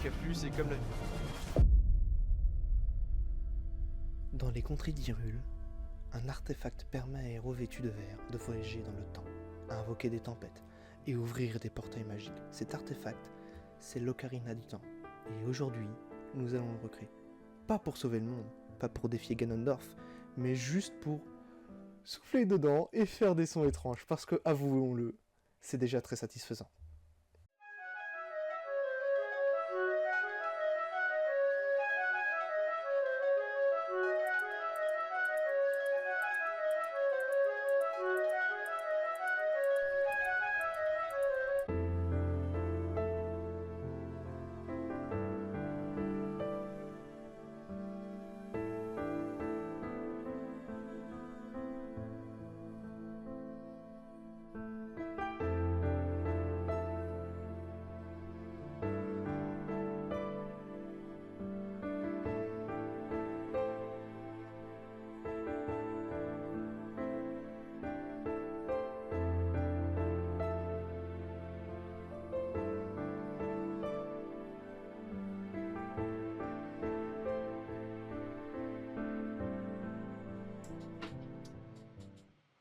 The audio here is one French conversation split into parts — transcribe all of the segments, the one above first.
afflux, c'est comme la... Dans les contrées d'Hyrule, un artefact permet à un héros vêtu de verre de voyager dans le temps, à invoquer des tempêtes et ouvrir des portails magiques. Cet artefact, c'est l'Ocarina du Temps. Et aujourd'hui, nous allons le recréer. Pas pour sauver le monde, pas pour défier Ganondorf, mais juste pour souffler dedans et faire des sons étranges, parce que, avouons-le, c'est déjà très satisfaisant.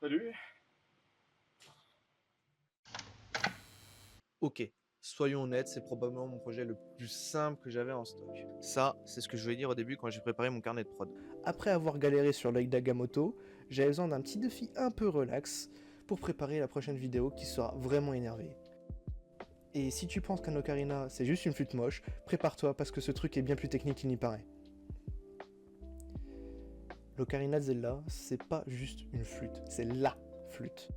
Salut. Ok, soyons honnêtes, c'est probablement mon projet le plus simple que j'avais en stock. Ça, c'est ce que je voulais dire au début quand j'ai préparé mon carnet de prod. Après avoir galéré sur l'œil d'Agamotto, j'avais besoin d'un petit défi un peu relax pour préparer la prochaine vidéo qui sera vraiment énervée. Et si tu penses qu'un ocarina c'est juste une flûte moche, prépare-toi parce que ce truc est bien plus technique qu'il n'y paraît. L'Ocarina de Zelda, c'est pas juste une flûte, c'est LA flûte.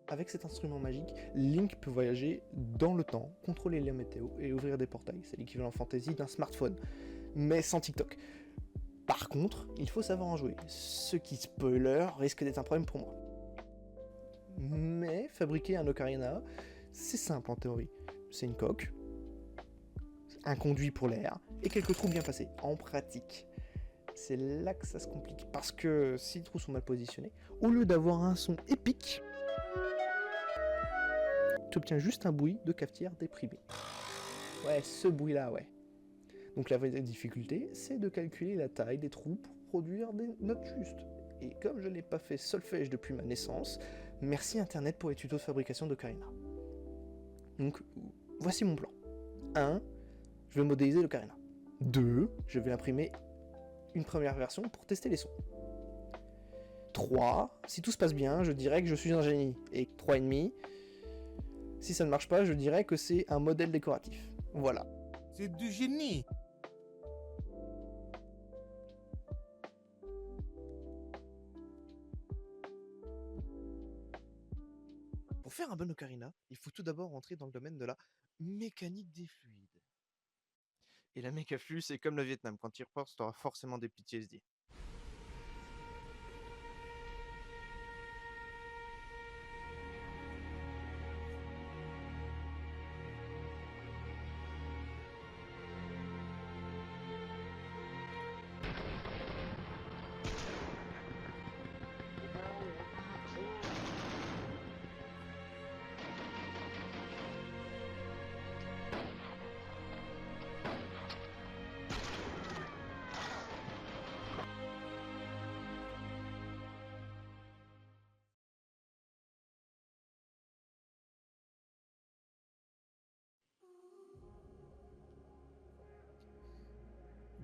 Avec cet instrument magique, Link peut voyager dans le temps, contrôler les météos et ouvrir des portails. C'est l'équivalent fantasy d'un smartphone, mais sans TikTok. Par contre, il faut savoir en jouer, ce qui, spoiler, risque d'être un problème pour moi. Mais fabriquer un ocarina, c'est simple en théorie. C'est une coque, un conduit pour l'air et quelques trous bien placés. En pratique, c'est là que ça se complique, parce que si les trous sont mal positionnés, au lieu d'avoir un son épique, tu obtiens juste un bruit de cafetière déprimé. Ouais, ce bruit-là, ouais. Donc la vraie difficulté, c'est de calculer la taille des trous pour produire des notes justes. Et comme je n'ai pas fait solfège depuis ma naissance, merci Internet pour les tutos de fabrication d'ocarina. Donc, voici mon plan. 1. Je vais modéliser l'ocarina. 2. Je vais imprimer une première version pour tester les sons. 3. Si tout se passe bien, je dirais que je suis un génie. Et 3,5. Si ça ne marche pas, je dirais que c'est un modèle décoratif. Voilà. C'est du génie. Pour faire un bon ocarina, il faut tout d'abord rentrer dans le domaine de la mécanique des fluides. Et la méca flux, c'est comme le Vietnam, quand tu y repenses, t'auras forcément des PTSD.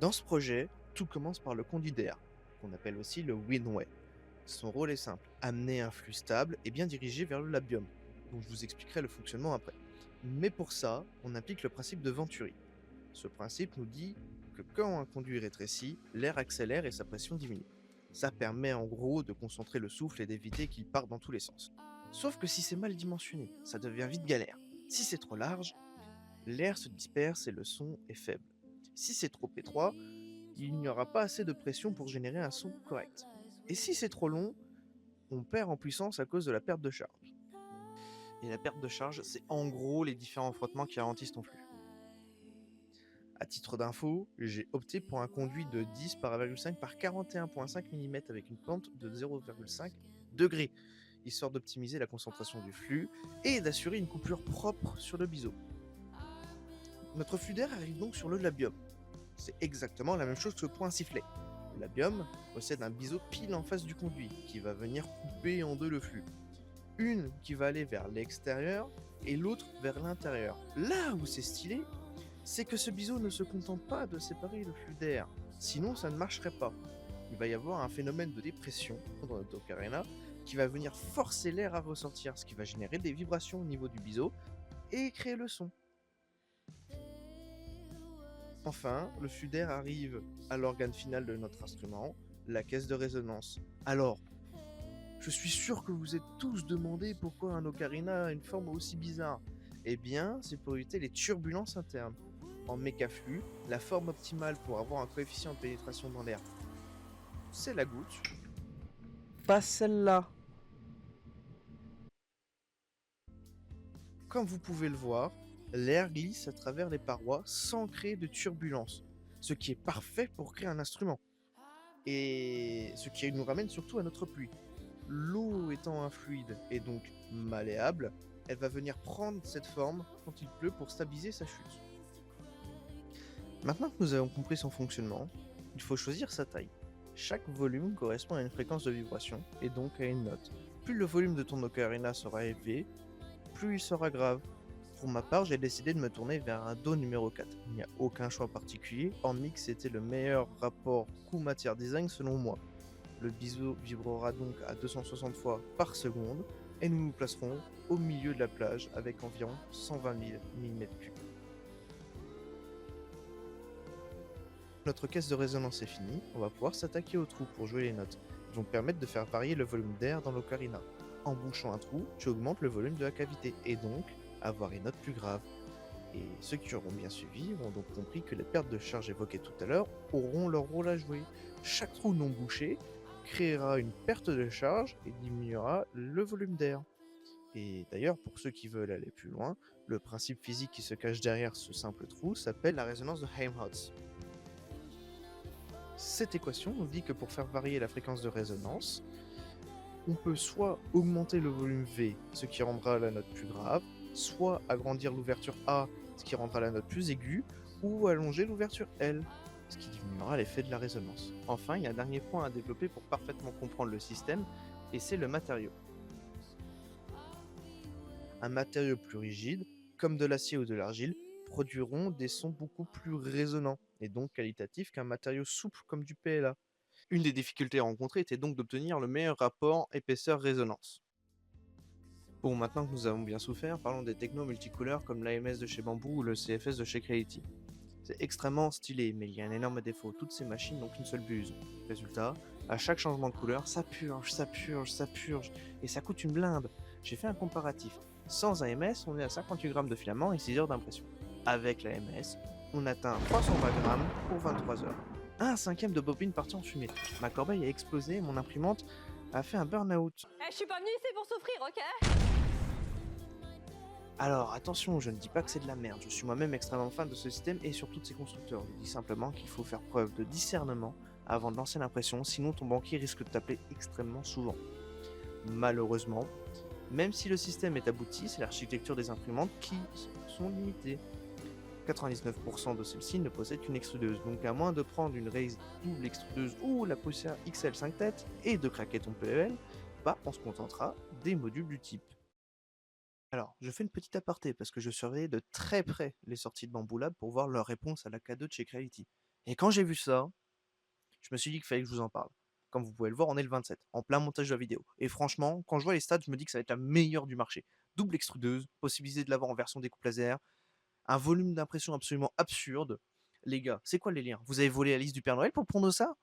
Dans ce projet, tout commence par le conduit d'air, qu'on appelle aussi le Windway. Son rôle est simple, amener un flux stable et bien dirigé vers le labium, dont je vous expliquerai le fonctionnement après. Mais pour ça, on applique le principe de Venturi. Ce principe nous dit que quand un conduit rétrécit, l'air accélère et sa pression diminue. Ça permet en gros de concentrer le souffle et d'éviter qu'il parte dans tous les sens. Sauf que si c'est mal dimensionné, ça devient vite galère. Si c'est trop large, l'air se disperse et le son est faible. Si c'est trop étroit, il n'y aura pas assez de pression pour générer un son correct. Et si c'est trop long, on perd en puissance à cause de la perte de charge. Et la perte de charge, c'est en gros les différents frottements qui ralentissent ton flux. À titre d'info, j'ai opté pour un conduit de 10 par 1,5 par 41,5 mm avec une pente de 0,5 degrés, histoire d'optimiser la concentration du flux et d'assurer une coupure propre sur le biseau. Notre flux d'air arrive donc sur le labium. C'est exactement la même chose que le point sifflet. Le labium possède un biseau pile en face du conduit qui va venir couper en deux le flux. Une qui va aller vers l'extérieur et l'autre vers l'intérieur. Là où c'est stylé, c'est que ce biseau ne se contente pas de séparer le flux d'air, sinon ça ne marcherait pas. Il va y avoir un phénomène de dépression dans notre ocarina qui va venir forcer l'air à ressortir, ce qui va générer des vibrations au niveau du biseau et créer le son. Enfin, le flux d'air arrive à l'organe final de notre instrument, la caisse de résonance. Alors, je suis sûr que vous êtes tous demandé pourquoi un ocarina a une forme aussi bizarre. Eh bien, c'est pour éviter les turbulences internes. En mécaflux, la forme optimale pour avoir un coefficient de pénétration dans l'air, c'est la goutte. Pas celle-là. Comme vous pouvez le voir, l'air glisse à travers les parois sans créer de turbulence, ce qui est parfait pour créer un instrument. Et ce qui nous ramène surtout à notre pluie. L'eau étant un fluide et donc malléable, elle va venir prendre cette forme quand il pleut pour stabiliser sa chute. Maintenant que nous avons compris son fonctionnement, il faut choisir sa taille. Chaque volume correspond à une fréquence de vibration et donc à une note. Plus le volume de ton ocarina sera élevé, plus il sera grave. Pour ma part, j'ai décidé de me tourner vers un Do numéro 4. Il n'y a aucun choix particulier, hormis que c'était le meilleur rapport coût-matière design selon moi. Le biseau vibrera donc à 260 fois par seconde et nous nous placerons au milieu de la plage avec environ 120 000 mm3. Notre caisse de résonance est finie, on va pouvoir s'attaquer aux trous pour jouer les notes, qui vont permettre de faire varier le volume d'air dans l'ocarina. En bouchant un trou, tu augmentes le volume de la cavité et donc avoir une note plus grave. Et ceux qui auront bien suivi ont donc compris que les pertes de charge évoquées tout à l'heure auront leur rôle à jouer. Chaque trou non bouché créera une perte de charge et diminuera le volume d'air. Et d'ailleurs, pour ceux qui veulent aller plus loin, le principe physique qui se cache derrière ce simple trou s'appelle la résonance de Helmholtz. Cette équation nous dit que pour faire varier la fréquence de résonance, on peut soit augmenter le volume V, ce qui rendra la note plus grave, soit agrandir l'ouverture A, ce qui rendra la note plus aiguë, ou allonger l'ouverture L, ce qui diminuera l'effet de la résonance. Enfin, il y a un dernier point à développer pour parfaitement comprendre le système, et c'est le matériau. Un matériau plus rigide, comme de l'acier ou de l'argile, produiront des sons beaucoup plus résonnants, et donc qualitatifs qu'un matériau souple comme du PLA. Une des difficultés rencontrées était donc d'obtenir le meilleur rapport épaisseur-résonance. Bon, maintenant que nous avons bien souffert, parlons des technos multicouleurs comme l'AMS de chez Bamboo ou le CFS de chez Creality. C'est extrêmement stylé, mais il y a un énorme défaut, toutes ces machines n'ont qu'une seule buse. Résultat, à chaque changement de couleur, ça purge, ça purge, ça purge, et ça coûte une blinde. J'ai fait un comparatif. Sans AMS, on est à 58 grammes de filament et 6 heures d'impression. Avec l'AMS, on atteint 320 grammes pour 23 heures. Un cinquième de bobine partie en fumée. Ma corbeille a explosé et mon imprimante a fait un burn-out. Je suis pas venue ici pour souffrir, ok? Alors attention, je ne dis pas que c'est de la merde, je suis moi-même extrêmement fan de ce système et surtout de ses constructeurs. Je dis simplement qu'il faut faire preuve de discernement avant de lancer l'impression, sinon ton banquier risque de t'appeler extrêmement souvent. Malheureusement, même si le système est abouti, c'est l'architecture des imprimantes qui sont limitées. 99% de celles-ci ne possèdent qu'une extrudeuse, donc à moins de prendre une Raise double extrudeuse ou la Prusa XL 5 têtes et de craquer ton PEL, bah on se contentera des modules du type. Alors, je fais une petite aparté parce que je surveillais de très près les sorties de Bamboo Lab pour voir leur réponse à la K2 de chez Creality. Et quand j'ai vu ça, je me suis dit qu'il fallait que je vous en parle. Comme vous pouvez le voir, on est le 27, en plein montage de la vidéo. Et franchement, quand je vois les stats, je me dis que ça va être la meilleure du marché. Double extrudeuse, possibilité de l'avoir en version découpe laser, un volume d'impression absolument absurde. Les gars, c'est quoi les liens? Vous avez volé la liste du Père Noël pour prendre ça?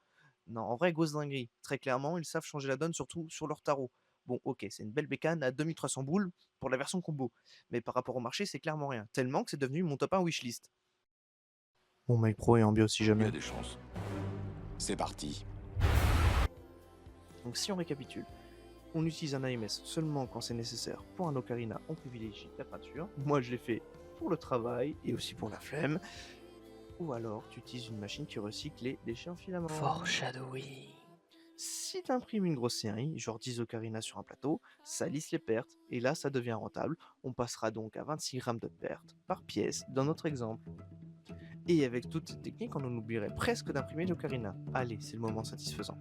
Non, en vrai, grosse dinguerie. Très clairement, ils savent changer la donne, surtout sur leur tarot. Bon, ok, c'est une belle bécane à 2300 boules pour la version combo. Mais par rapport au marché, c'est clairement rien. Tellement que c'est devenu mon top 1 wishlist. Bon, Mike Pro et Ambio si Il y jamais. a des chances. C'est parti. Donc si on récapitule, on utilise un AMS seulement quand c'est nécessaire. Pour un ocarina, on privilégie la peinture. Moi, je l'ai fait pour le travail et aussi pour la flemme. Ou alors, tu utilises une machine qui recycle les déchets en filaments. Foreshadowing. Si tu imprimes une grosse série, genre 10 ocarinas sur un plateau, ça lisse les pertes, et là ça devient rentable. On passera donc à 26 grammes de pertes par pièce dans notre exemple. Et avec toutes ces techniques, on en oublierait presque d'imprimer l'ocarina. Allez, c'est le moment satisfaisant.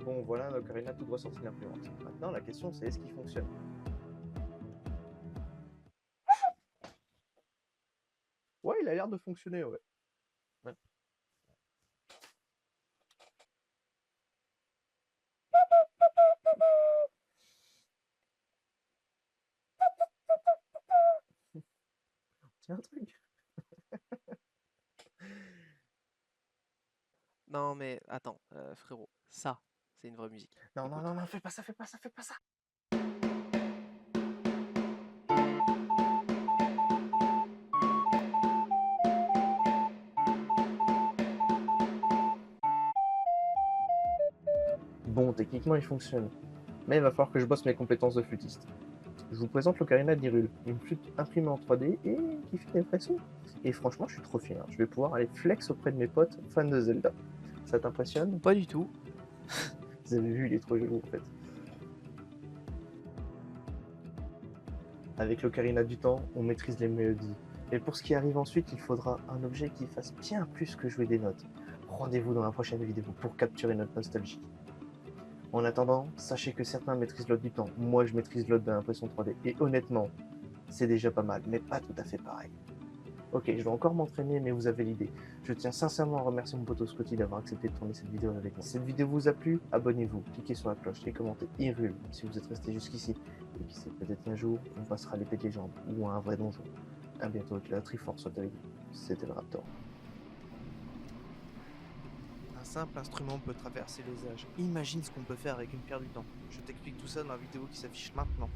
Bon, voilà un ocarina tout droit sorti de l'imprimante. Maintenant, la question c'est est-ce qu'il fonctionne? Ouais, il a l'air de fonctionner, ouais. Ouais. Tiens un truc. Non, mais attends, frérot, ça, c'est une vraie musique. Non, non, Écoute. non, non, fais pas ça, fais pas ça, fais pas ça. Bon, techniquement, il fonctionne. Mais il va falloir que je bosse mes compétences de flûtiste. Je vous présente l'ocarina d'Hyrule, une flûte imprimée en 3D et qui fait des vrais sons. Et franchement, je suis trop fier. Je vais pouvoir aller flex auprès de mes potes fans de Zelda. Ça t'impressionne? Pas du tout. Vous avez vu, il est trop joli en fait. Avec l'ocarina du temps, on maîtrise les mélodies. Et pour ce qui arrive ensuite, il faudra un objet qui fasse bien plus que jouer des notes. Rendez-vous dans la prochaine vidéo pour capturer notre nostalgie. En attendant, sachez que certains maîtrisent l'autre du temps. Moi, je maîtrise l'autre de l'impression 3D. Et honnêtement, c'est déjà pas mal, mais pas tout à fait pareil. Ok, je vais encore m'entraîner, mais vous avez l'idée. Je tiens sincèrement à remercier mon pote Scotty d'avoir accepté de tourner cette vidéo avec moi. Si cette vidéo vous a plu, abonnez-vous, cliquez sur la cloche et commentez Hyrule si vous êtes resté jusqu'ici. Et qui sait, peut-être qu'un jour, on passera l'épée de légende ou à un vrai donjon. A bientôt, que la Triforce soit avec vous. C'était le Raptor. Un simple instrument peut traverser les âges. Imagine ce qu'on peut faire avec une pierre du temps. Je t'explique tout ça dans la vidéo qui s'affiche maintenant.